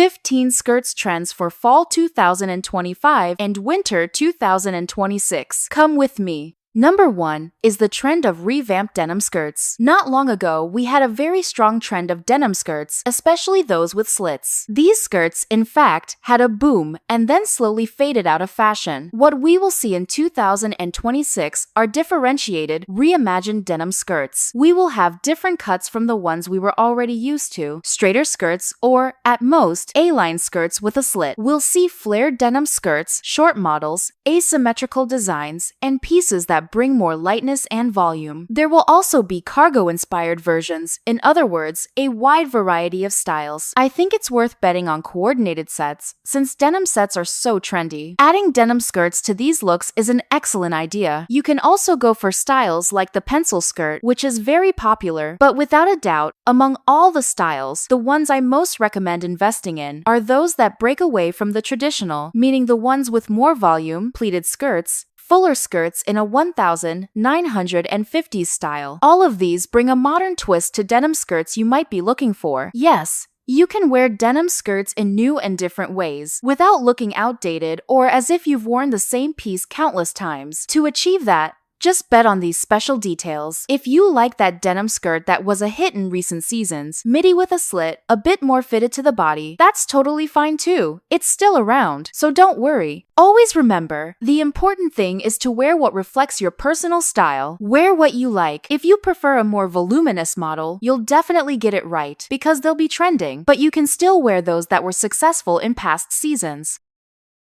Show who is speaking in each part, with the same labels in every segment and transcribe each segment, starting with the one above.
Speaker 1: 15 skirts trends for fall 2025 and winter 2026. Come with me. Number 1 is the trend of revamped denim skirts. Not long ago, we had a very strong trend of denim skirts, especially those with slits. These skirts, in fact, had a boom and then slowly faded out of fashion. What we will see in 2026 are differentiated, reimagined denim skirts. We will have different cuts from the ones we were already used to, straighter skirts, or, at most, A-line skirts with a slit. We'll see flared denim skirts, short models, asymmetrical designs, and pieces that bring more lightness and volume. There will also be cargo-inspired versions, in other words, a wide variety of styles. I think it's worth betting on coordinated sets, since denim sets are so trendy. Adding denim skirts to these looks is an excellent idea. You can also go for styles like the pencil skirt, which is very popular, but without a doubt, among all the styles, the ones I most recommend investing in are those that break away from the traditional, meaning the ones with more volume, pleated skirts, fuller skirts in a 1950s style. All of these bring a modern twist to denim skirts you might be looking for. Yes, you can wear denim skirts in new and different ways, without looking outdated or as if you've worn the same piece countless times. To achieve that, just bet on these special details. If you like that denim skirt that was a hit in recent seasons, midi with a slit, a bit more fitted to the body, that's totally fine too. It's still around, so don't worry. Always remember, the important thing is to wear what reflects your personal style. Wear what you like. If you prefer a more voluminous model, you'll definitely get it right, because they'll be trending, but you can still wear those that were successful in past seasons.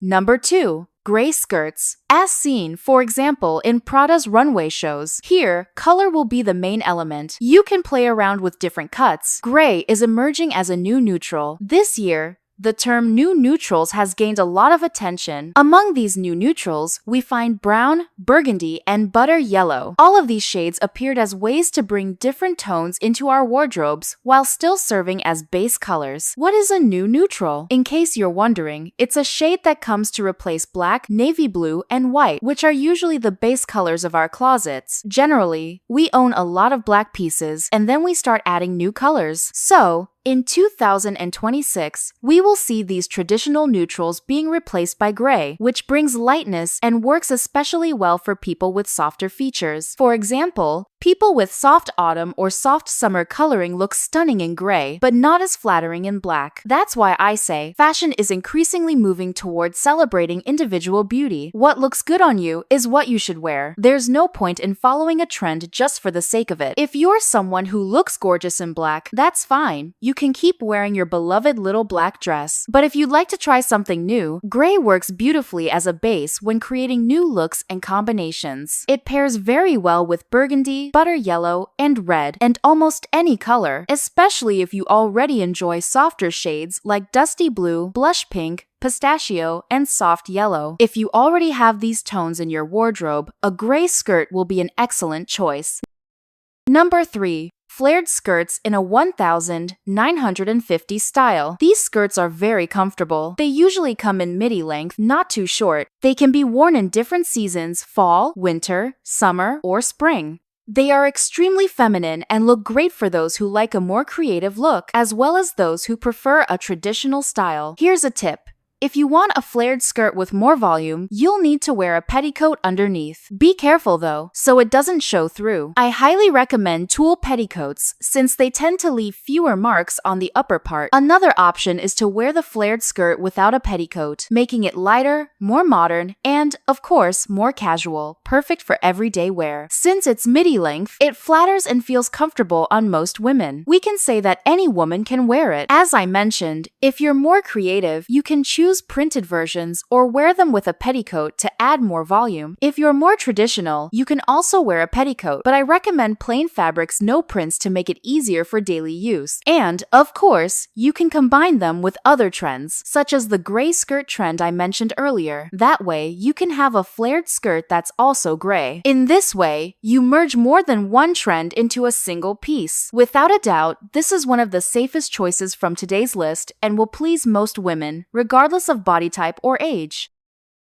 Speaker 1: Number 2. Gray skirts. As seen, for example, in Prada's runway shows. Here, color will be the main element. You can play around with different cuts. Gray is emerging as a new neutral. This year, the term new neutrals has gained a lot of attention. Among these new neutrals, we find brown, burgundy, and butter yellow. All of these shades appeared as ways to bring different tones into our wardrobes while still serving as base colors. What is a new neutral? In case you're wondering, it's a shade that comes to replace black, navy blue, and white, which are usually the base colors of our closets. Generally, we own a lot of black pieces, and then we start adding new colors. So, in 2026, we will see these traditional neutrals being replaced by gray, which brings lightness and works especially well for people with softer features. For example, people with soft autumn or soft summer coloring look stunning in gray, but not as flattering in black. That's why I say fashion is increasingly moving towards celebrating individual beauty. What looks good on you is what you should wear. There's no point in following a trend just for the sake of it. If you're someone who looks gorgeous in black, that's fine. You can keep wearing your beloved little black dress. But if you'd like to try something new, gray works beautifully as a base when creating new looks and combinations. It pairs very well with burgundy, butter yellow, and red, and almost any color, especially if you already enjoy softer shades like dusty blue, blush pink, pistachio, and soft yellow. If you already have these tones in your wardrobe, a gray skirt will be an excellent choice. Number 3. Flared skirts in a 1950 style. These skirts are very comfortable. They usually come in midi length, not too short. They can be worn in different seasons: fall, winter, summer, or spring. They are extremely feminine and look great for those who like a more creative look, as well as those who prefer a traditional style. Here's a tip. If you want a flared skirt with more volume, you'll need to wear a petticoat underneath. Be careful though, so it doesn't show through. I highly recommend tulle petticoats since they tend to leave fewer marks on the upper part. Another option is to wear the flared skirt without a petticoat, making it lighter, more modern, and, of course, more casual, perfect for everyday wear. Since it's midi length, it flatters and feels comfortable on most women. We can say that any woman can wear it. As I mentioned, if you're more creative, you can choose printed versions or wear them with a petticoat to add more volume. If you're more traditional, you can also wear a petticoat, but I recommend plain fabrics, no prints, to make it easier for daily use. And, of course, you can combine them with other trends, such as the gray skirt trend I mentioned earlier. That way, you can have a flared skirt that's also gray. In this way, you merge more than one trend into a single piece. Without a doubt, this is one of the safest choices from today's list and will please most women, regardless of body type or age.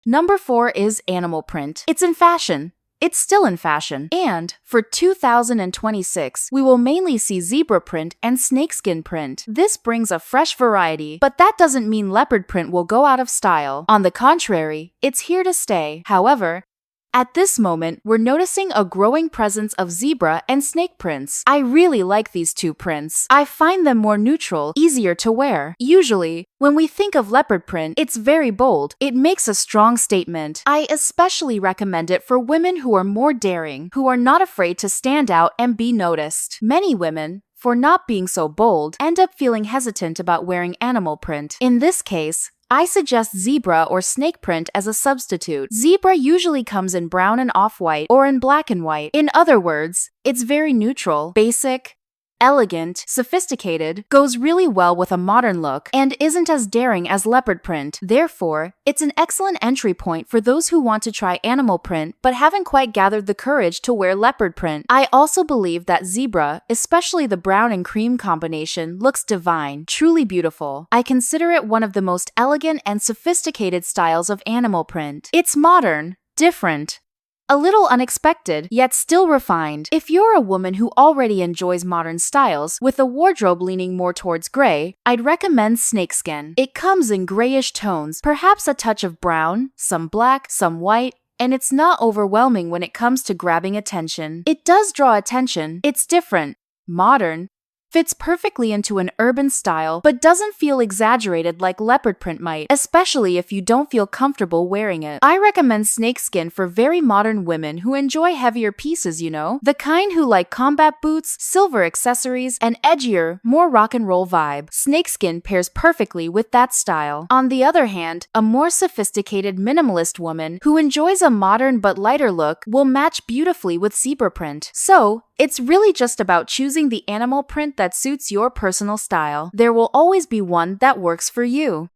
Speaker 1: Number 4 is animal print. It's in fashion. It's still in fashion. And for 2026, we will mainly see zebra print and snakeskin print. This brings a fresh variety, but that doesn't mean leopard print will go out of style. On the contrary, it's here to stay. However, at this moment, we're noticing a growing presence of zebra and snake prints. I really like these two prints. I find them more neutral, easier to wear. Usually, when we think of leopard print, it's very bold. It makes a strong statement. I especially recommend it for women who are more daring, who are not afraid to stand out and be noticed. Many women, for not being so bold, end up feeling hesitant about wearing animal print. In this case, I suggest zebra or snake print as a substitute. Zebra usually comes in brown and off-white or in black and white. In other words, it's very neutral, basic, elegant, sophisticated, goes really well with a modern look, and isn't as daring as leopard print. Therefore, it's an excellent entry point for those who want to try animal print but haven't quite gathered the courage to wear leopard print. I also believe that zebra, especially the brown and cream combination, looks divine, truly beautiful. I consider it one of the most elegant and sophisticated styles of animal print. It's modern, different, a little unexpected, yet still refined. If you're a woman who already enjoys modern styles, with a wardrobe leaning more towards gray, I'd recommend snakeskin. It comes in grayish tones, perhaps a touch of brown, some black, some white, and it's not overwhelming when it comes to grabbing attention. It does draw attention. It's different, modern, fits perfectly into an urban style, but doesn't feel exaggerated like leopard print might, especially if you don't feel comfortable wearing it. I recommend snakeskin for very modern women who enjoy heavier pieces, the kind who like combat boots, silver accessories, and edgier, more rock and roll vibe. Snakeskin pairs perfectly with that style. On the other hand, a more sophisticated minimalist woman who enjoys a modern but lighter look will match beautifully with zebra print. So, it's really just about choosing the animal print that suits your personal style. There will always be one that works for you.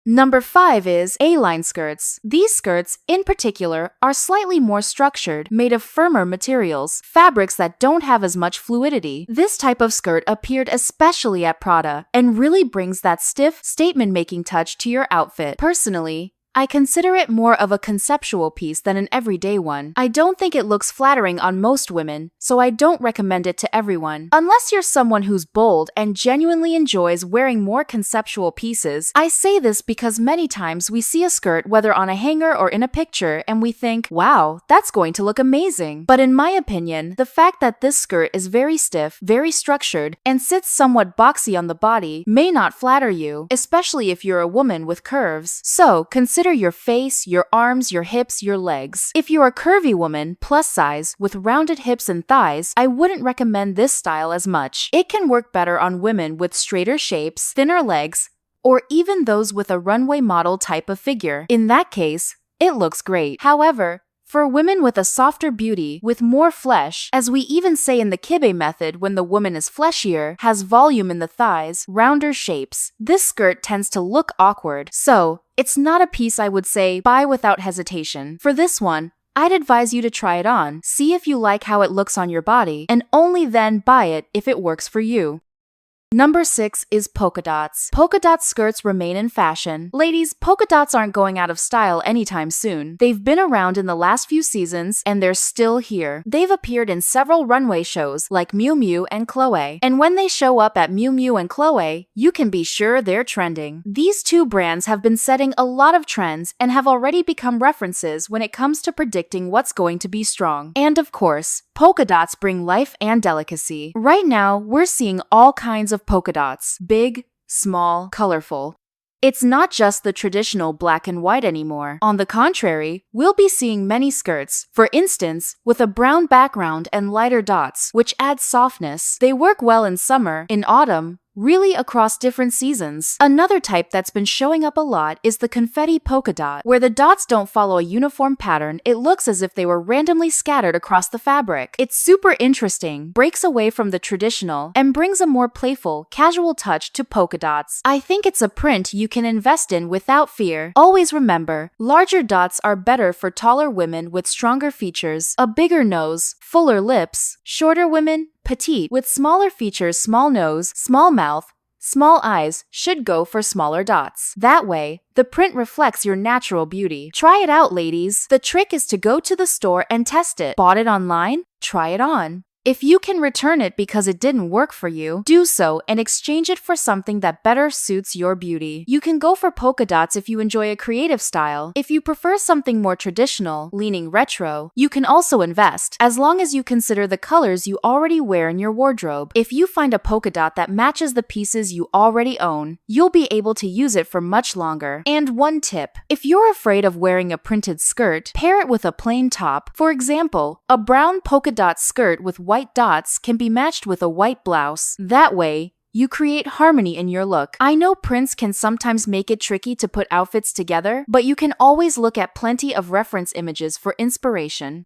Speaker 1: Number 5 is A-line skirts. These skirts, in particular, are slightly more structured, made of firmer materials, fabrics that don't have as much fluidity. This type of skirt appeared especially at Prada and really brings that stiff, statement-making touch to your outfit. Personally, I consider it more of a conceptual piece than an everyday one. I don't think it looks flattering on most women, so I don't recommend it to everyone. Unless you're someone who's bold and genuinely enjoys wearing more conceptual pieces. I say this because many times we see a skirt, whether on a hanger or in a picture, and we think, wow, that's going to look amazing. But in my opinion, the fact that this skirt is very stiff, very structured, and sits somewhat boxy on the body may not flatter you, especially if you're a woman with curves. So, consider your face, your arms, your hips, your legs. If you're a curvy woman, plus size, with rounded hips and thighs, I wouldn't recommend this style as much. It can work better on women with straighter shapes, thinner legs, or even those with a runway model type of figure. In that case, it looks great. However, for women with a softer beauty, with more flesh, as we even say in the Kibe method when the woman is fleshier, has volume in the thighs, rounder shapes, this skirt tends to look awkward. So, it's not a piece I would say buy without hesitation. For this one, I'd advise you to try it on, see if you like how it looks on your body, and only then buy it if it works for you. Number 6 is polka dots. Polka dot skirts remain in fashion. Ladies, polka dots aren't going out of style anytime soon. They've been around in the last few seasons, and they're still here. They've appeared in several runway shows like Miu Miu and Chloe. And when they show up at Miu Miu and Chloe, you can be sure they're trending. These two brands have been setting a lot of trends and have already become references when it comes to predicting what's going to be strong. And of course, polka dots bring life and delicacy. Right now, we're seeing all kinds of polka dots, big, small, colorful. It's not just the traditional black and white anymore. On the contrary, we'll be seeing many skirts, for instance, with a brown background and lighter dots, which add softness. They work well in summer, in autumn, really across different seasons. Another type that's been showing up a lot is the confetti polka dot, where the dots don't follow a uniform pattern. It looks as if they were randomly scattered across the fabric. It's super interesting, breaks away from the traditional, and brings a more playful, casual touch to polka dots. I think it's a print you can invest in without fear. Always remember, larger dots are better for taller women with stronger features, a bigger nose, fuller lips. Shorter women, petite, with smaller features, small nose, small mouth, small eyes should go for smaller dots. That way, the print reflects your natural beauty. Try it out, ladies. The trick is to go to the store and test it. Bought it online? Try it on. If you can return it because it didn't work for you, do so and exchange it for something that better suits your beauty. You can go for polka dots if you enjoy a creative style. If you prefer something more traditional, leaning retro, you can also invest, as long as you consider the colors you already wear in your wardrobe. If you find a polka dot that matches the pieces you already own, you'll be able to use it for much longer. And one tip, if you're afraid of wearing a printed skirt, pair it with a plain top. For example, a brown polka dot skirt with white dots can be matched with a white blouse. That way, you create harmony in your look. I know prints can sometimes make it tricky to put outfits together, but you can always look at plenty of reference images for inspiration.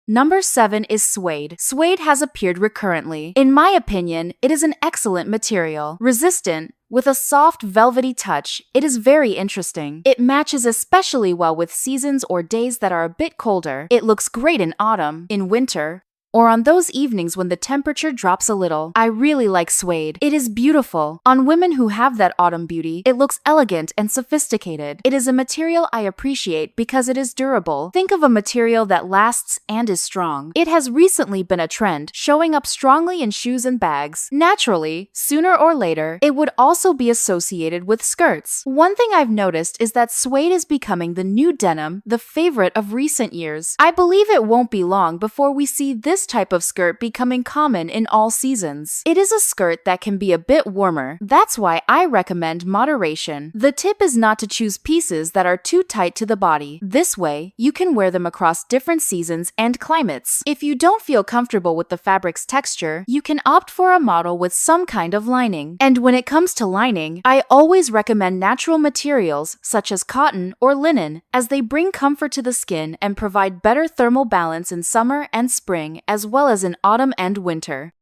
Speaker 1: Number 7 is suede. Suede has appeared recurrently. In my opinion, it is an excellent material. Resistant, with a soft, velvety touch, it is very interesting. It matches especially well with seasons or days that are a bit colder. It looks great in autumn, in winter, or on those evenings when the temperature drops a little. I really like suede. It is beautiful. On women who have that autumn beauty, it looks elegant and sophisticated. It is a material I appreciate because it is durable. Think of a material that lasts and is strong. It has recently been a trend, showing up strongly in shoes and bags. Naturally, sooner or later, it would also be associated with skirts. One thing I've noticed is that suede is becoming the new denim, the favorite of recent years. I believe it won't be long before we see this type of skirt becoming common in all seasons. It is a skirt that can be a bit warmer. That's why I recommend moderation. The tip is not to choose pieces that are too tight to the body. This way, you can wear them across different seasons and climates. If you don't feel comfortable with the fabric's texture, you can opt for a model with some kind of lining. And when it comes to lining, I always recommend natural materials such as cotton or linen, as they bring comfort to the skin and provide better thermal balance in summer and spring, as well as in autumn and winter.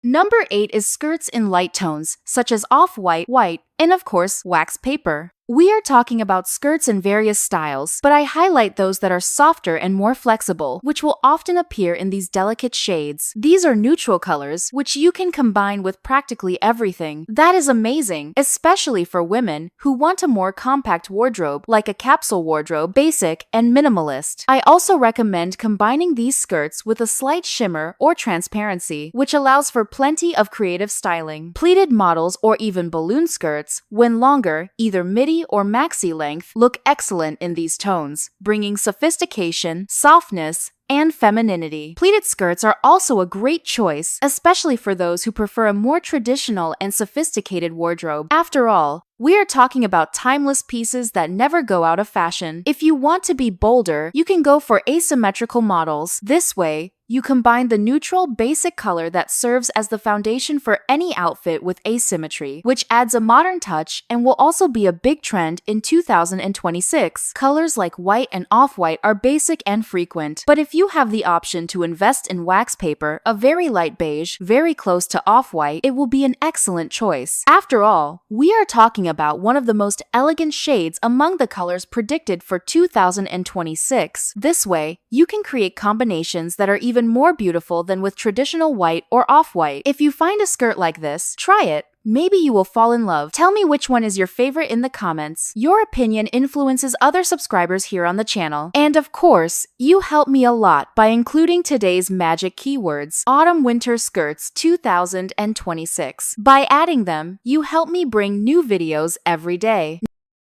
Speaker 1: Number 8 is skirts in light tones, such as off-white, white, and of course, wax paper. We are talking about skirts in various styles, but I highlight those that are softer and more flexible, which will often appear in these delicate shades. These are neutral colors, which you can combine with practically everything. That is amazing, especially for women who want a more compact wardrobe, like a capsule wardrobe, basic and minimalist. I also recommend combining these skirts with a slight shimmer or transparency, which allows for plenty of creative styling. Pleated models or even balloon skirts, when longer, either midi or maxi length, look excellent in these tones, bringing sophistication, softness, and femininity. Pleated skirts are also a great choice, especially for those who prefer a more traditional and sophisticated wardrobe. After all, we are talking about timeless pieces that never go out of fashion. If you want to be bolder, you can go for asymmetrical models. This way, you combine the neutral, basic color that serves as the foundation for any outfit with asymmetry, which adds a modern touch and will also be a big trend in 2026. Colors like white and off-white are basic and frequent, but if you have the option to invest in wax paper, a very light beige, very close to off-white, it will be an excellent choice. After all, we are talking about one of the most elegant shades among the colors predicted for 2026. This way, you can create combinations that are even more beautiful than with traditional white or off-white. If you find a skirt like this, try it. Maybe you will fall in love. Tell me which one is your favorite in the comments. Your opinion influences other subscribers here on the channel. And of course, you help me a lot by including today's magic keywords, Autumn-Winter Skirts 2026. By adding them, you help me bring new videos every day.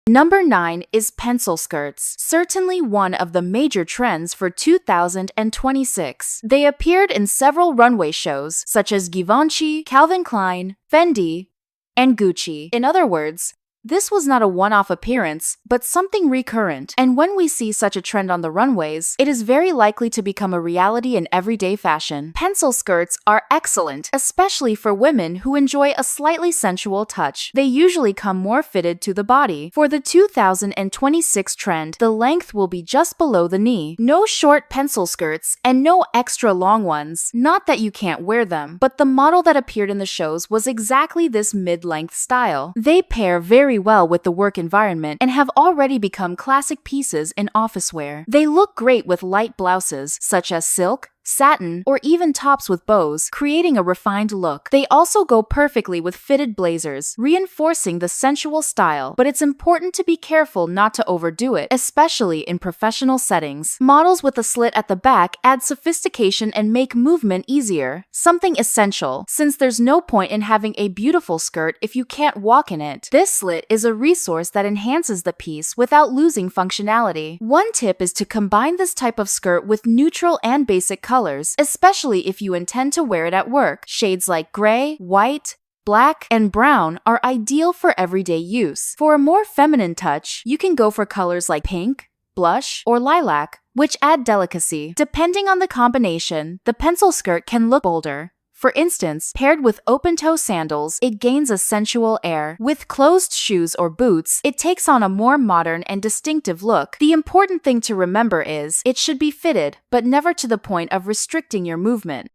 Speaker 1: Number 9 is pencil skirts, certainly one of the major trends for 2026. They appeared in several runway shows, such as Givenchy, Calvin Klein, Fendi, and Gucci. In other words, this was not a one-off appearance, but something recurrent. And when we see such a trend on the runways, it is very likely to become a reality in everyday fashion. Pencil skirts are excellent, especially for women who enjoy a slightly sensual touch. They usually come more fitted to the body. For the 2026 trend, the length will be just below the knee. No short pencil skirts and no extra long ones. Not that you can't wear them, but the model that appeared in the shows was exactly this mid-length style. They pair very well with the work environment and have already become classic pieces in office wear. They look great with light blouses such as silk, satin, or even tops with bows, creating a refined look. They also go perfectly with fitted blazers, reinforcing the sensual style, but it's important to be careful not to overdo it, especially in professional settings. Models with a slit at the back add sophistication and make movement easier, something essential, since there's no point in having a beautiful skirt if you can't walk in it. This slit is a resource that enhances the piece without losing functionality. One tip is to combine this type of skirt with neutral and basic colors, especially if you intend to wear it at work. Shades like gray, white, black, and brown are ideal for everyday use. For a more feminine touch, you can go for colors like pink, blush, or lilac, which add delicacy. Depending on the combination, the pencil skirt can look bolder. For instance, paired with open-toe sandals, it gains a sensual air. With closed shoes or boots, it takes on a more modern and distinctive look. The important thing to remember is, it should be fitted, but never to the point of restricting your movement.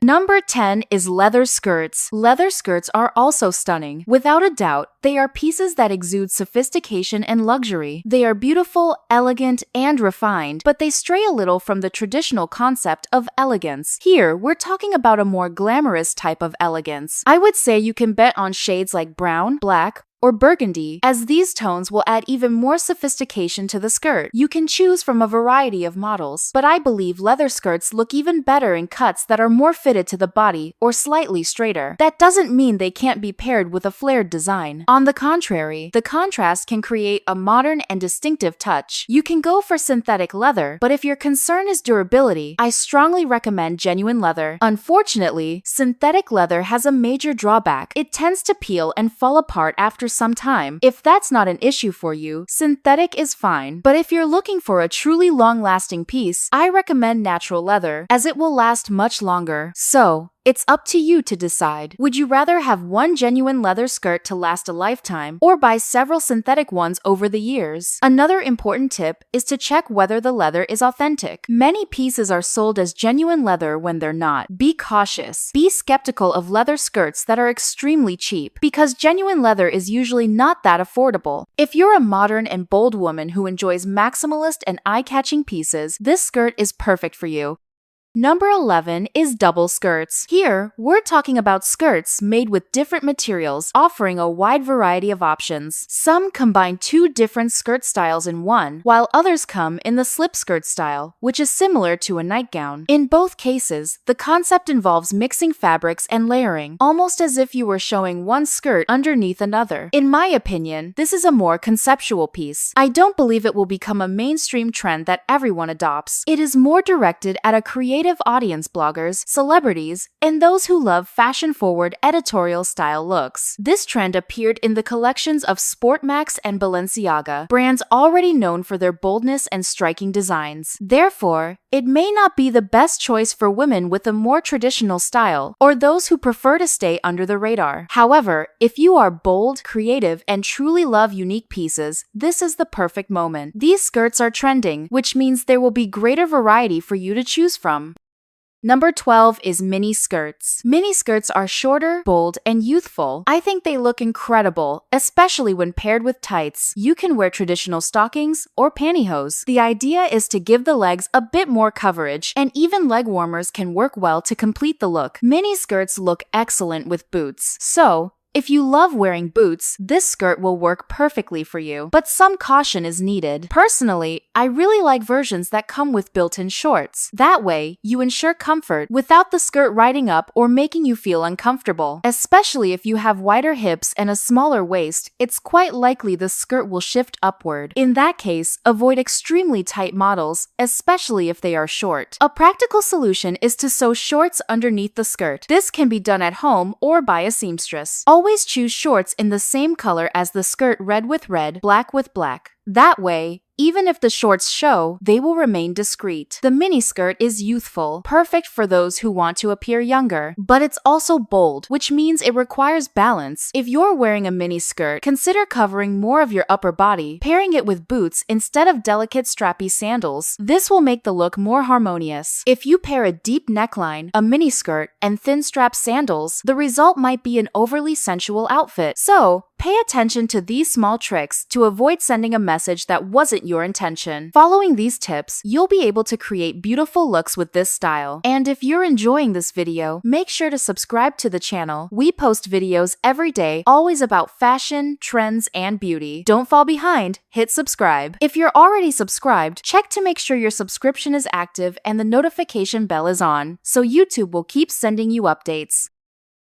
Speaker 1: Number 10 is leather skirts. Leather skirts are also stunning. Without a doubt, they are pieces that exude sophistication and luxury. They are beautiful, elegant, and refined, but they stray a little from the traditional concept of elegance. Here, we're talking about a more glamorous type of elegance. I would say you can bet on shades like brown, black, or burgundy, as these tones will add even more sophistication to the skirt. You can choose from a variety of models, but I believe leather skirts look even better in cuts that are more fitted to the body or slightly straighter. That doesn't mean they can't be paired with a flared design. On the contrary, the contrast can create a modern and distinctive touch. You can go for synthetic leather, but if your concern is durability, I strongly recommend genuine leather. Unfortunately, synthetic leather has a major drawback. It tends to peel and fall apart after some time. If that's not an issue for you, synthetic is fine. But if you're looking for a truly long-lasting piece, I recommend natural leather, as it will last much longer. So, it's up to you to decide. Would you rather have one genuine leather skirt to last a lifetime, or buy several synthetic ones over the years? Another important tip is to check whether the leather is authentic. Many pieces are sold as genuine leather when they're not. Be cautious. Be skeptical of leather skirts that are extremely cheap, because genuine leather is usually not that affordable. If you're a modern and bold woman who enjoys maximalist and eye-catching pieces, this skirt is perfect for you. Number 11 is double skirts. Here, we're talking about skirts made with different materials, offering a wide variety of options. Some combine two different skirt styles in one, while others come in the slip skirt style, which is similar to a nightgown. In both cases, the concept involves mixing fabrics and layering, almost as if you were showing one skirt underneath another. In my opinion, this is a more conceptual piece. I don't believe it will become a mainstream trend that everyone adopts. It is more directed at a creative audience, bloggers, celebrities, and those who love fashion-forward editorial-style looks. This trend appeared in the collections of Sportmax and Balenciaga, brands already known for their boldness and striking designs. Therefore, it may not be the best choice for women with a more traditional style, or those who prefer to stay under the radar. However, if you are bold, creative, and truly love unique pieces, this is the perfect moment. These skirts are trending, which means there will be greater variety for you to choose from. Number 12 is mini skirts. Mini skirts are shorter, bold, and youthful. I think they look incredible, especially when paired with tights. You can wear traditional stockings or pantyhose. The idea is to give the legs a bit more coverage, and even leg warmers can work well to complete the look. Mini skirts look excellent with boots. So, if you love wearing boots, this skirt will work perfectly for you, but some caution is needed. Personally, I really like versions that come with built-in shorts. That way, you ensure comfort without the skirt riding up or making you feel uncomfortable. Especially if you have wider hips and a smaller waist, it's quite likely the skirt will shift upward. In that case, avoid extremely tight models, especially if they are short. A practical solution is to sew shorts underneath the skirt. This can be done at home or by a seamstress. Always choose shorts in the same color as the skirt, red with red, black with black. That way, even if the shorts show, they will remain discreet. The miniskirt is youthful, perfect for those who want to appear younger, but it's also bold, which means it requires balance. If you're wearing a miniskirt, consider covering more of your upper body, pairing it with boots instead of delicate strappy sandals. This will make the look more harmonious. If you pair a deep neckline, a miniskirt, and thin strap sandals, the result might be an overly sensual outfit. So, pay attention to these small tricks to avoid sending a message message that wasn't your intention. Following these tips, you'll be able to create beautiful looks with this style. And if you're enjoying this video, make sure to subscribe to the channel. We post videos every day, always about fashion, trends, and beauty. Don't fall behind, hit subscribe. If you're already subscribed, check to make sure your subscription is active and the notification bell is on, so YouTube will keep sending you updates.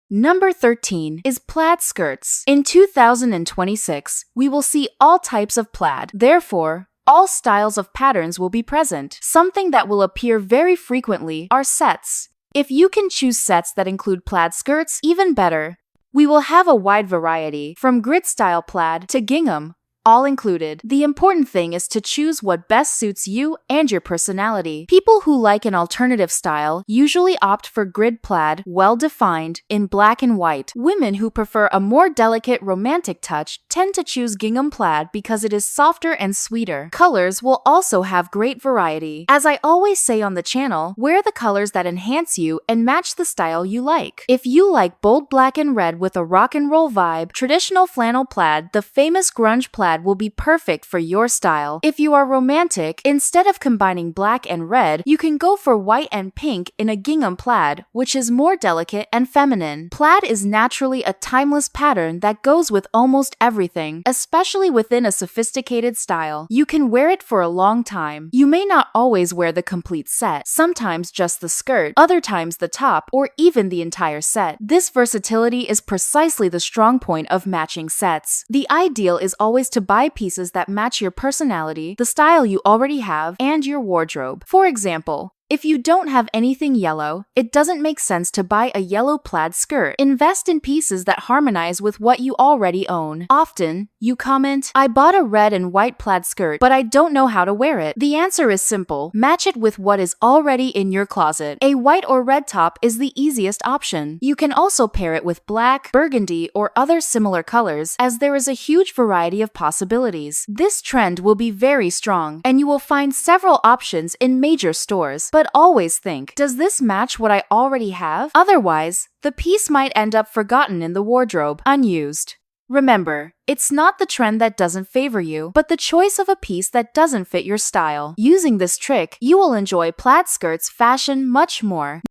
Speaker 1: Number 13 is plaid skirts. In 2026, we will see all types of plaid. Therefore, all styles of patterns will be present. Something that will appear very frequently are sets. If you can choose sets that include plaid skirts, even better. We will have a wide variety, from grid-style plaid to gingham, all included. The important thing is to choose what best suits you and your personality. People who like an alternative style usually opt for grid plaid, well-defined, in black and white. Women who prefer a more delicate, romantic touch tend to choose gingham plaid because it is softer and sweeter. Colors will also have great variety. As I always say on the channel, wear the colors that enhance you and match the style you like. If you like bold black and red with a rock and roll vibe, traditional flannel plaid, the famous grunge plaid, will be perfect for your style. If you are romantic, instead of combining black and red, you can go for white and pink in a gingham plaid, which is more delicate and feminine. Plaid is naturally a timeless pattern that goes with almost everything, especially within a sophisticated style. You can wear it for a long time. You may not always wear the complete set, sometimes just the skirt, other times the top, or even the entire set. This versatility is precisely the strong point of matching sets. The ideal is always to buy pieces that match your personality, the style you already have, and your wardrobe. For example, if you don't have anything yellow, it doesn't make sense to buy a yellow plaid skirt. Invest in pieces that harmonize with what you already own. Often, you comment, "I bought a red and white plaid skirt, but I don't know how to wear it." The answer is simple. Match it with what is already in your closet. A white or red top is the easiest option. You can also pair it with black, burgundy, or other similar colors, as there is a huge variety of possibilities. This trend will be very strong, and you will find several options in major stores. But always think, does this match what I already have? Otherwise, the piece might end up forgotten in the wardrobe, unused. Remember, it's not the trend that doesn't favor you, but the choice of a piece that doesn't fit your style. Using this trick, you will enjoy plaid skirts fashion much more.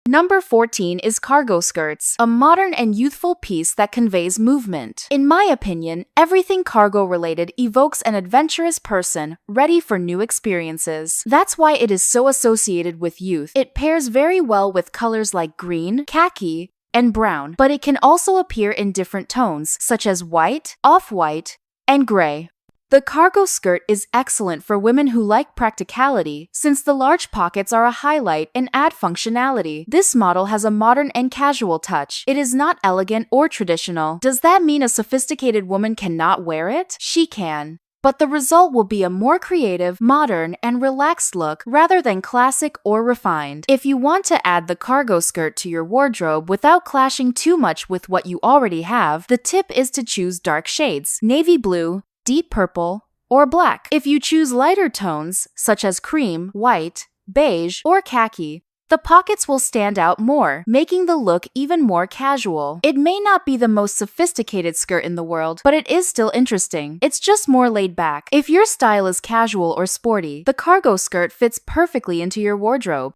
Speaker 1: Number 14 is cargo skirts, a modern and youthful piece that conveys movement. In my opinion, everything cargo-related evokes an adventurous person ready for new experiences. That's why it is so associated with youth. It pairs very well with colors like green, khaki, and brown, but it can also appear in different tones, such as white, off-white, and gray. The cargo skirt is excellent for women who like practicality, since the large pockets are a highlight and add functionality. This model has a modern and casual touch. It is not elegant or traditional. Does that mean a sophisticated woman cannot wear it? She can. But the result will be a more creative, modern, and relaxed look rather than classic or refined. If you want to add the cargo skirt to your wardrobe without clashing too much with what you already have, the tip is to choose dark shades: navy blue, deep purple, or black. If you choose lighter tones, such as cream, white, beige, or khaki, the pockets will stand out more, making the look even more casual. It may not be the most sophisticated skirt in the world, but it is still interesting. It's just more laid back. If your style is casual or sporty, the cargo skirt fits perfectly into your wardrobe.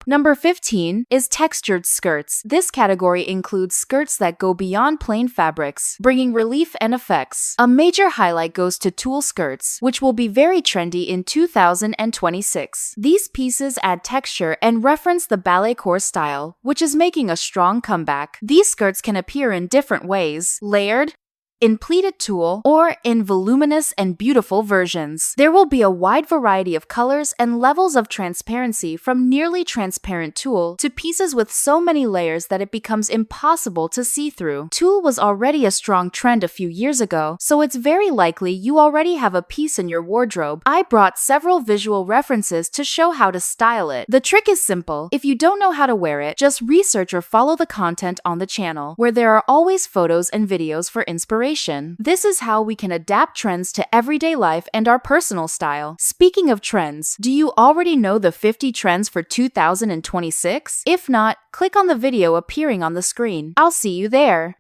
Speaker 1: Number 15 is textured skirts. This category includes skirts that go beyond plain fabrics, bringing relief and effects. A major highlight goes to tulle skirts, which will be very trendy in 2026. These pieces add texture and reference the ballet core style, which is making a strong comeback. These skirts can appear in different ways: layered, in pleated tulle, or in voluminous and beautiful versions. There will be a wide variety of colors and levels of transparency, from nearly transparent tulle to pieces with so many layers that it becomes impossible to see through. Tulle was already a strong trend a few years ago, so it's very likely you already have a piece in your wardrobe. I brought several visual references to show how to style it. The trick is simple. If you don't know how to wear it, just research or follow the content on the channel, where there are always photos and videos for inspiration. This is how we can adapt trends to everyday life and our personal style. Speaking of trends, do you already know the 50 trends for 2026? If not, click on the video appearing on the screen. I'll see you there.